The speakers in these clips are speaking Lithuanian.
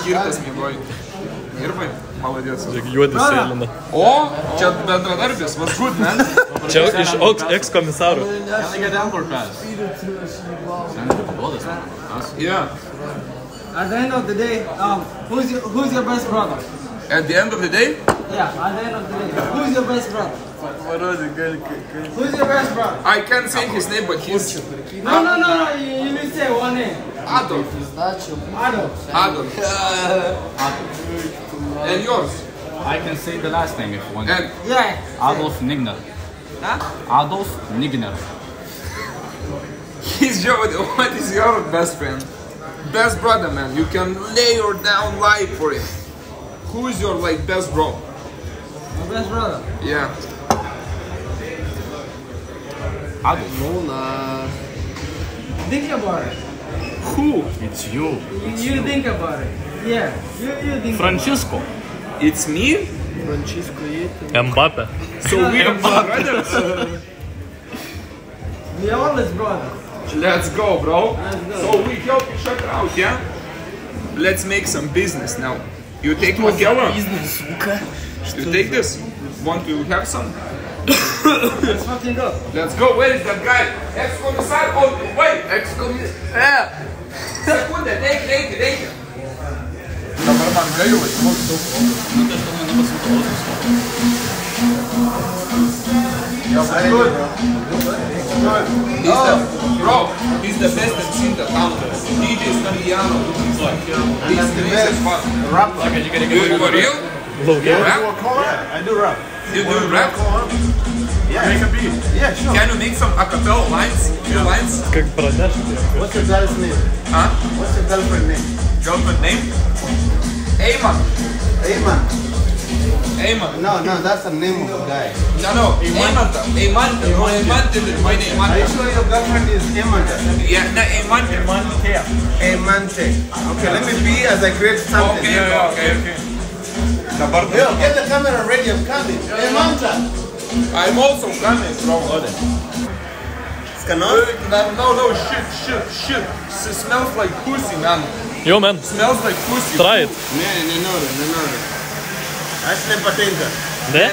Girtas mėgoji. Girbai, maladės. Juodis sėlina. O, čia bendradarbis, was good, man. Čia iš eks-komisarų. Can I get Amber Pass? Yeah. At the end of the day, who's your best brother? At the end of the day? Yeah, at the end of the day, who's your best brother? Who's your best brother? I can't say his name, but he's... No, you need to say one name. Adolf. Adolf. And yours? I can say the last name if you want. And Yeah. Adolf Nigner. Huh? Adolf Nigner. what is your best friend? Best brother, man. You can lay your down life for him. Who is your best bro? My best brother. Yeah. Adolf. Think about it. Who? It's you. You think about it. Yeah. You think. Francisco. It's me? Mbappé. So we are brothers? We are always brothers. Let's go, bro. Let's go. So we help each other out, yeah? Let's make some business now. You take Magella? You take this? Want to have some? Let's fucking go. Let's go. Where is that guy? Ex-commissar? Oh, wait. Ex-commissar. Секунdę, take. Dabar man gaila, He's the best MC in the town. DJ Scambiano. He's the best rapper. You for real? You rap? I do rap. You do rap? Yeah. Make a beat. Yeah, sure. Can you make some acapella lines? Few lines? Как продашь? What's your girl's name? Huh? What's your girlfriend name? Girlfriend name? Ayman. Ayman. No, that's the name of the guy. No. Ayman is my name. Are you sure your girlfriend is Amanda? Yeah, no, Ayman. Amante. Okay, let me be as I create something. Okay. Yo, get the camera ready, I'm coming. Amanda. I'm also coming, bro. Scanon? No, shit. It smells like pussy, man. Jo, man. Smells like pussy. Try it. Не надо. Аж не патенка. Ne?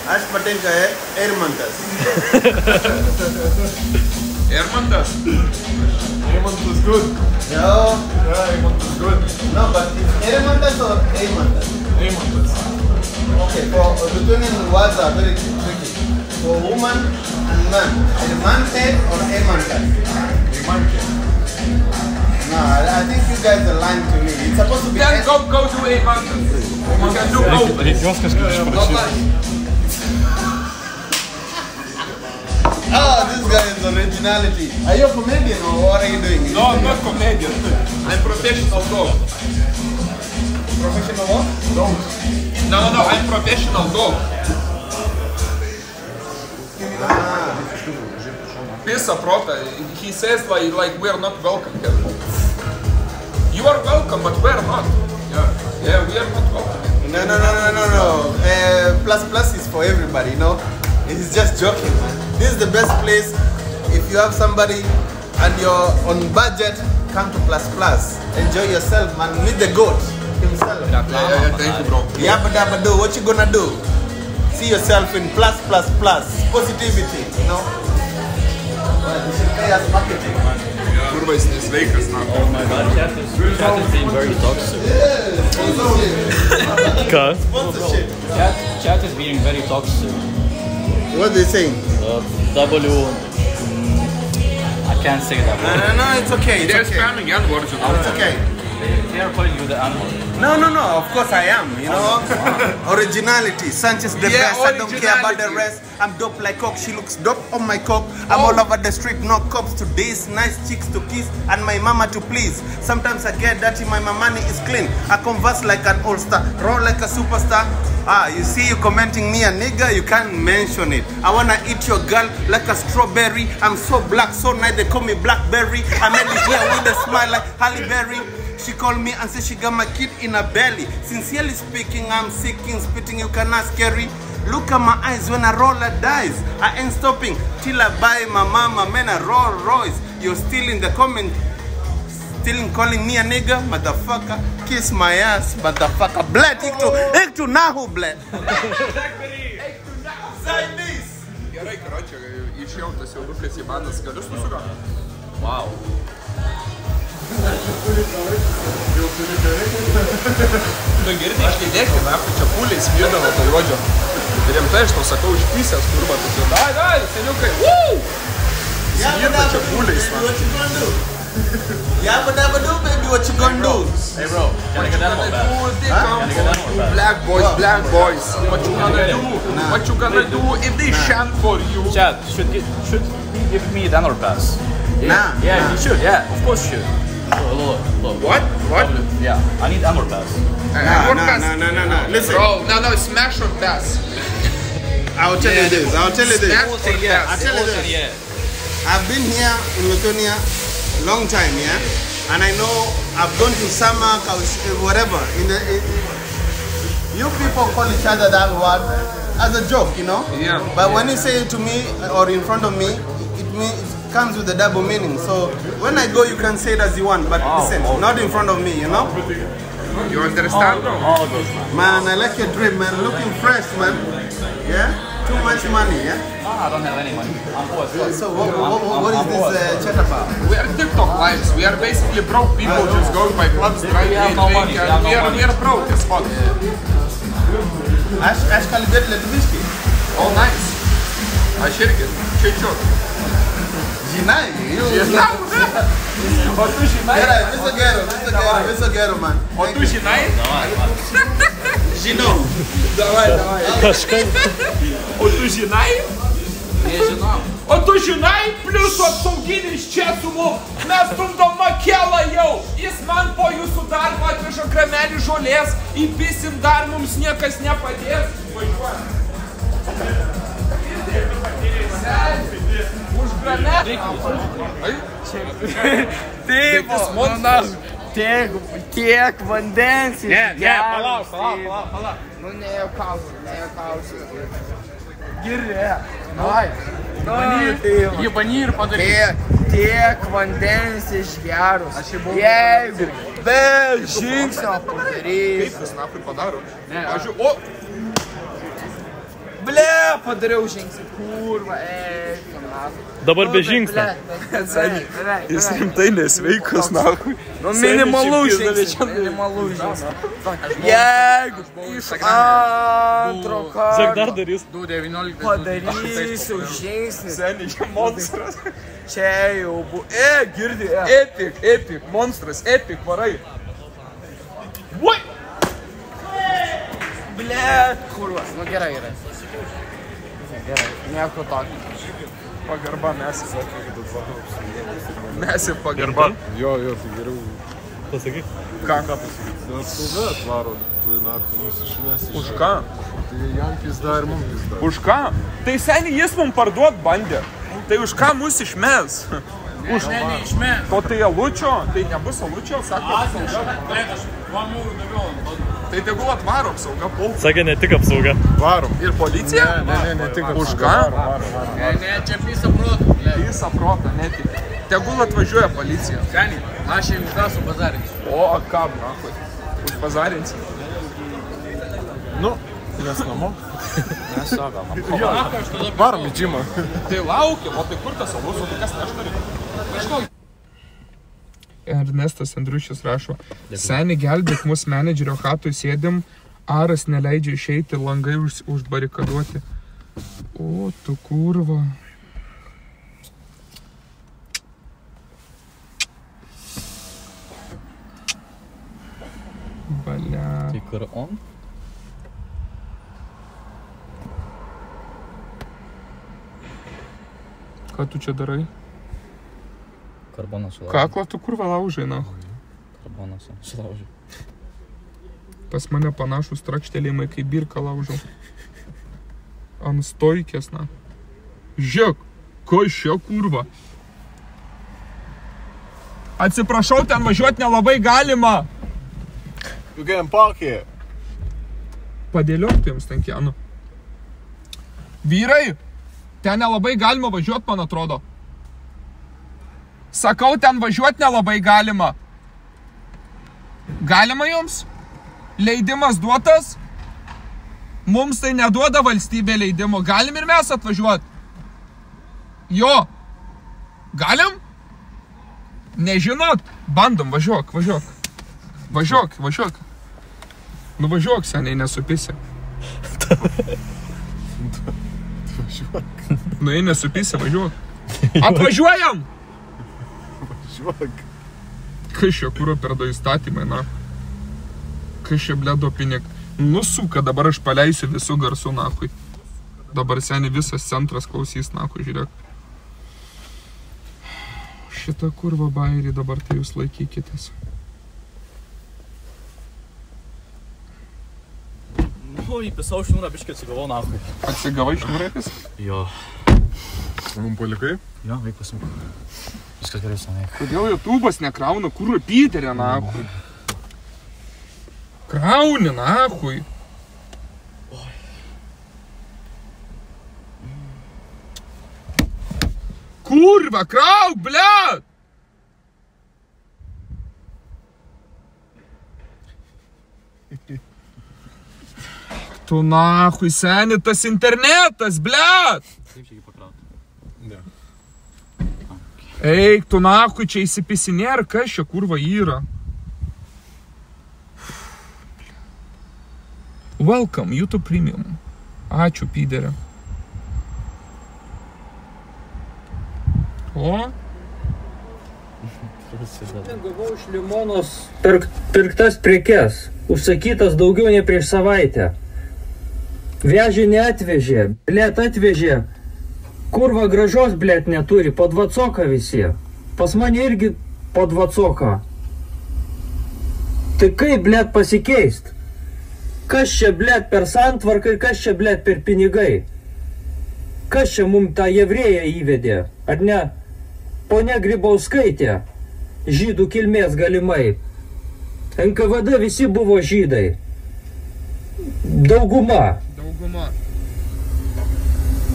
Аж патенка Ermantas. Ermantas? Ermantas is good. No. Yeah, Ermantas is good. No, but it's Ermantas or Aymantas? Ermantas. Okay, for between words are very tricky. For woman and man, Ermante or Aymantas? Ermante. No, I think you guys are lying to me. It's supposed to be. Then go to Ermantas. You can do both. Not like. Oh, this guy is originality. Are you a comedian or what are you doing? No, I'm not comedian. I'm professional dog. Professional what? Dog. No, I'm professional dog. Pisa prota. He says like we're not welcome here. You are welcome, but we're not. Yeah, we are not welcome. No. Plus is for everybody, you know. He's just joking, man. This is the best place if you have somebody and you're on budget. Come to Plus. Enjoy yourself, man. Meet the goat himself. Yeah, thank you, bro. Yabba dabba do. What you gonna do? See yourself in plus. Positivity, you know. Well, you should pay us marketing, man. Kurva jis nesveikas, na. Oh my god, chat is being very toxic. Ką? Sponsorship. Chat is being very toxic. What are they saying? I can't say that word. No, it's okay. They're spamming N-words. It's okay. They are calling you the animal. No, of course I am, you know. Originality, Sanchez the best, I don't care about the rest. I'm dope like cock, she looks dope on my cock. I'm all over the street, no cops to days, nice chicks to kiss, and my mama to please. Sometimes I get dirty, my money is clean. I converse like an all-star, roll like a superstar. You see you commenting me a nigga, you can't mention it. I wanna eat your girl like a strawberry. I'm so black, so nice, they call me Blackberry. I made it here with a smile like Halle Berry. She called me and said she got my kid in her belly. Sincerely speaking, I'm seeking, spitting, you cannot scary. Look at my eyes when a roller dies. I ain't stopping till I buy my mama, man, a Rolls Royce. You're still in the comment still calling me a nigga, motherfucker. Kiss my ass, motherfucker. Bled, ik tu nahu, bled. Gerai, karočią, išjautas jau duklės į bandas, galiu susuką? Wow. Tu girdi, išlydėkti, nafu, čia puliai smirdavo to juodžio. Rimtai aš tau sakau, išpysęs, kurva, tu čia, dai, seniukai, smirda čia puliais, man. Yeah, but never do, baby, what you gonna do? Hey bro, can I get that one back? Black boys, what you gonna do? What you gonna do if they chant for you? Chad, should he give me the honor pass? Nah. Yeah, he should. Yeah, of course he should. Look. What? Yeah, I need honor pass. No. Listen. Bro, no, smash or pass. I'll tell you this. Smash or pass. I'll tell you this. I've been here in Lithuania long time, yeah, and I know I've gone to Samak, whatever. You people call each other that word as a joke, you know. Yeah. But when you say it to me or in front of me, it comes with a double meaning. So when I go, you can say it as you want, but listen, not in front of me, you know. You understand? All good, man. Man, I like your drip, man. Looking fresh, man. Yeah. Too much money, yeah. I don't have any money. I'm poor. So what is this chat about? We are TikTok lives. We are basically broke people just going by clubs, trying to have no money. we are broke as fuck. Aš kalbėti lietuviškai. Oh, nice. Aš irgi. Čiut. Žinai, O tu žinai? Gerai, viso gero, man. O tu žinai? Žinau. Davai. O tu žinai? Nežinau. O tu žinai, plius apsauginis čia su mum. Mes stumdom makelą jau. Jis man po jūsų darbo atveža kramelį žolės. Įpisim dar, mums niekas nepadės. Važiuojam. Už kramelį. Taip, tiek vandens išgerus. Palauk. Nu, nejuokausiu. Girė. Davai. Jebani ir padaryk. Tiek vandens išgerus. Jeigu be žingsnio padarysiu. Kaip tas nafai padaro? Aš jau, Ble, padariau žingsnį. Kurva, Dabar be žingsnio. Jis rimtai nesveikas, nafai. Nu, minimalų žingsnį. Jeigu iš antro Zek dar karto darys. padarysiu žingsnį. Seniai, monstras. Čia jau bu... girdi, Epic, monstras, epic, varai. What? Ble, kurva. Nu, gerai. Gerai, nieko tokio. Pagarba mes ir pagarba. Jo, tai geriau. Pasakyk. Ką? Apsauga atvaro, tu narko mus išmesi. Už ką? Tai jam pizda ir mum pizda. Už ką? Tai seniai jis mum parduot bandė. Tai už ką mus išmes? Už neišmes. O tai alučio? Tai nebus alučio, sako apsauga. Tai tegul atvaro apsauga, pulk. Sakė, ne tik apsauga. Varom. Ir policija? Ne tik Už apsauga. ką? Ne, čia visą protą. Visą protą, netik. Tegul atvažiuoja policija. Seniai, aš jums tą subazarinsiu. O, ką, brachoj? Užbazarinsi. Nu, mes namo. Mes savo. Varom į džimą. Tai laukia, o tai kur tas alus, o tai kas neštari? Kažkau. Ernestas Andriušis rašo, seniai gelbėk mus menedžerio chatui sėdim, aras neleidžia išeiti, langai užbarikaduoti. O, tu kurva. Balia. Tai kur on? Ką tu čia darai? Karboną sulaužiu. Kaklą tu kurva laužai, na. Karboną sulaužiu. Pas mane panašus trakštelėjimai, kai birką laužau. Ant stojkės, na. Žiūrėk, ko šio kurva? Atsiprašau, ten važiuoti nelabai galima. You getting park here? Padėliok tu jums ten kienu. Vyrai, ten nelabai galima važiuoti, man atrodo. Sakau, ten važiuoti nelabai galima. Galima jums? Leidimas duotas? Mums tai neduoda valstybė leidimo. Galim ir mes atvažiuoti? Jo. Galim? Nežinot? Bandom, važiuok. Važiuok. Nuvažiuok, seniai, nesupisi. Nu, jei nesupisi, važiuok. Atvažiuojam! Kas čia kuro perdo įstatymai, na? Kas čia bledo pinik? Nusuka, dabar aš paleisiu visų garsų, nakui. Dabar, seniai, visas centras klausys, nakui, žiūrėk. Šitą kurvą bairį dabar tai jūs laikykitės. Nu, įpisau šnūrą, biškai atsigavau, nakui. Atsigavai šnūrėtis? Jo. Mum palikai? Jo, veik pasimku. Viskas gerai senai. Kodėl YouTube'as nekrauna kurų Piterė, nakui? Krauni, nakui. Kurva, krauk, blet! Tu nakui, seni, tas internetas, blet! Kaip čia jį pakrauti? Ne. Eik, tu nakui, čia įsipisinė, kas čia kurva yra? Welcome, YouTube Premium. Ačiū, Piterė. O? Gavau iš Limonos pirktas prekes, užsakytas daugiau nei prieš savaitę. Vežė neatvežė, blėt atvežė. Kurva gražos, blėt, neturi, po 20 visi. Pas mane irgi po 20. Tai kaip, blėt, pasikeist? Kas čia, blėt, per santvarką ir kas čia, blėt, per pinigai? Kas čia mum tą jevrėją įvedė? Ar ne? Ponia Grybauskaitė, žydų kilmės galimai. NKVD visi buvo žydai.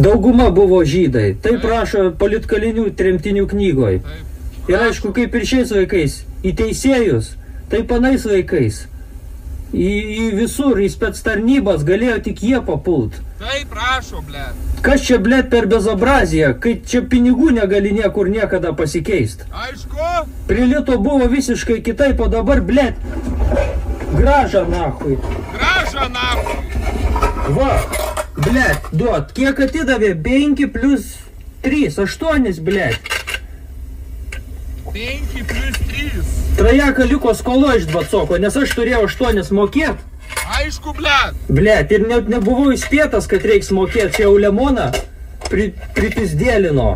Dauguma buvo žydai. Taip rašo politkalinių tremtinių knygoj. Ir aišku, kaip ir šiais vaikais, į teisėjus, taip anais vaikais. Į visur, į spectarnybas galėjo tik jie papult. Taip, prašo, blėt. Kas čia, blėt, per bezobraziją, kai čia pinigų negali niekur niekada pasikeist? Aišku? Prilito buvo visiškai kitaip, o dabar, blėt, graža nahui. Graža nahui. Va, blėt, duot, kiek atidavė? 5 plus 3, 8, blėt. 5 plus 3. Trajaka liko skolo iš 20, nes aš turėjau 8 mokėt. Aišku, blėt. Blėt, ir net nebuvau įspėtas, kad reiks mokėt. Čia jau Lemoną pripizdėlino.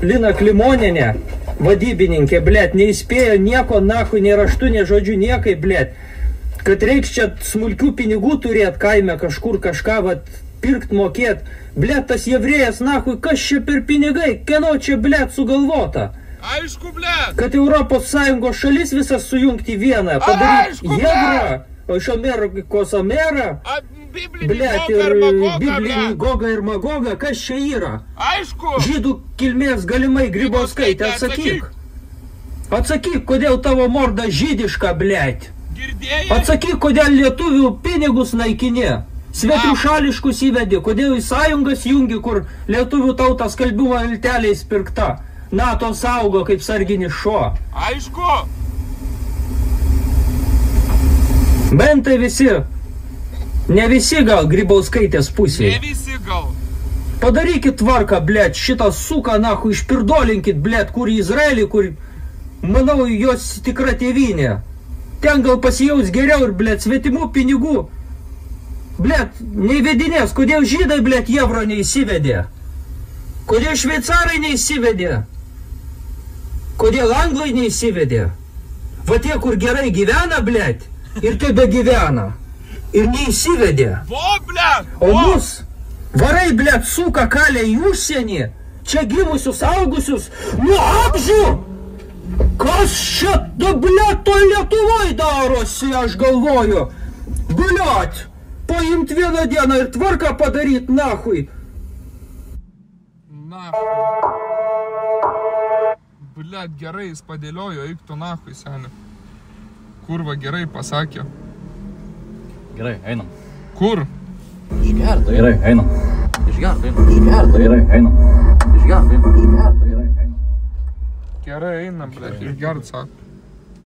Lina Klimonienė, vadybininkė, blėt, neįspėjo nieko, nahui, nei raštu, nei žodžiu, niekai, blėt. Kad reiks čia smulkių pinigų turėt kaime kažkur kažką, vat, pirkt, mokėt. Blėt, tas jevrėjas, nahui, kas čia per pinigai? Kieno čia, blėt, sugalvota? Aišku, blėt. Kad Europos Sąjungos šalis visas sujungti vieną, padaryti Jevrą, o iš Amerikos Amerą, blėt, ir Biblinį Gogą ir Magogą, kas čia yra? Aišku. Žydų kilmės galimai Grybauskaitė, atsakyk. Atsakyk, kodėl tavo morda žydiška, blėt. Girdėjai? Atsakyk, kodėl lietuvių pinigus naikinė. Svetų šališkus įvedi, kodėl į sąjungas jungi, kur lietuvių tauta skalbimo vilteliais pirkta. NATO saugo kaip sarginis šuo. Aišku. Bent tai visi. Ne visi gal Grybauskaitės pusėje. Ne visi gal. Padarykit tvarką, blėt, šitą suką, nahu, išpirdolinkit, blėt, kur į Izraelį, kur, manau, jos tikra tėvynė. Ten gal pasijaus geriau ir, blėt, svetimų pinigų. Blėt, neįvedinės, kodėl žydai, blėt, Jevro neįsivedė? Kodėl šveicarai neįsivedė? Kodėl anglai neįsivedė? Va tie, kur gerai gyvena, blėt, ir tebe gyvena. Ir neįsivedė. Vo, blėt. O mus, varai, blėt, suka kalė į užsienį, čia gimusius, augusius, nuo apžių. Kas čia, blėt, to Lietuvoj darosi, aš galvoju. Blėt, paimt vieną dieną ir tvarką padaryt, nahui. Blet, gerai, jis padėliojo, eik tu nahui, seni. kurva, gerai pasakė. Gerai, einam. Kur? Išgerta, gerai, einam. Išgerta, gerai, einam. Išgerta, gerai, einam. Gerai, einam, blėt, išgert, sako.